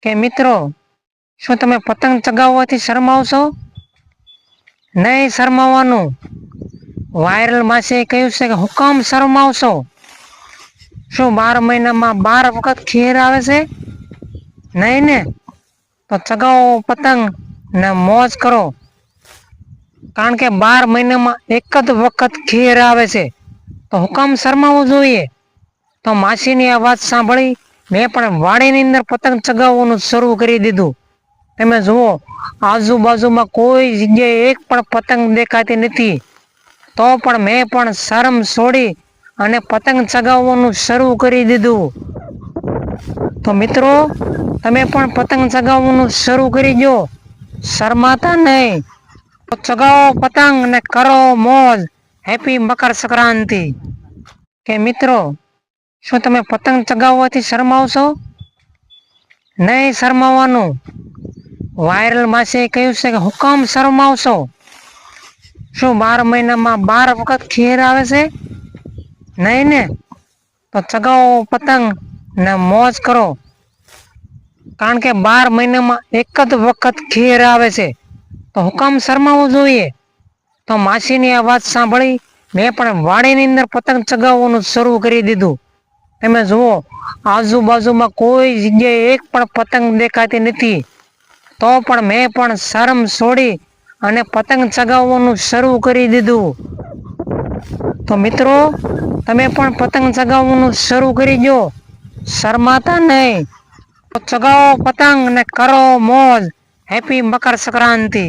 કે મિત્રો, શું તમે પતંગ ચગાવવાથી શરમાવશો? નહીં શરમાવાનું. વાયરલ માસે કહ્યું છે કે હું કામ શરમાવશો? શું 12 મહિનામાં 12 વખત ખેર આવે છે? નહીં ને? તો ચગાવો પતંગ ને મોજ કરો. કારણ કે 12 મહિનામાં એક જ વખત ખેર આવે છે, તો હું કામ શરમાવવું જોઈએ? તો માસીની આ વાત સાંભળી મેં પણ વાડીની અંદર પતંગ ચગાવવાનું શરૂ કરી દીધું. તમે જુઓ, આજુબાજુમાં કોઈ જગ્યાએ એક પણ પતંગ દેખાતી નથી. તો પણ મેં પણ શરમ છોડી અને પતંગ ચગાવવાનું શરૂ કરી દીધું. તો મિત્રો, તમે પણ પતંગ ચગાવવાનું શરૂ કરી દો, શરમાતા નહીં. તો ચગાવો પતંગ અને કરો મોજ. હેપી મકર સંક્રાંતિ. કે મિત્રો, શું તમે પતંગ ચગાવવાથી શરમાવશો? નહીં શરમાવાનું. વાયરલ માસે કહ્યું છે કે હું કામ શરમાવશો? શું 12 મહિનામાં 12 વખત ખેર આવે છે? નહીં ને? તો ચગાવો પતંગ ને મોજ કરો. કારણ કે 12 મહિનામાં એક જ વખત ખેર આવે છે, તો હું કામ શરમાવવું જોઈએ? તો માસીની આ વાત સાંભળી મેં પણ વાડીની અંદર પતંગ ચગાવવાનું શરૂ કરી દીધું. તમે જુઓ, આજુબાજુમાં કોઈ જગ્યાએ એક પણ પતંગ દેખાતી નથી. તો પણ મેં પણ શરમ છોડી અને પતંગ ચગાવવાનું શરૂ કરી દીધું. તો મિત્રો, તમે પણ પતંગ ચગાવવાનું શરૂ કરી દો, શરમાતા નહીં. તો ચગાવો પતંગ અને કરો મોજ. હેપી મકર સંક્રાંતિ.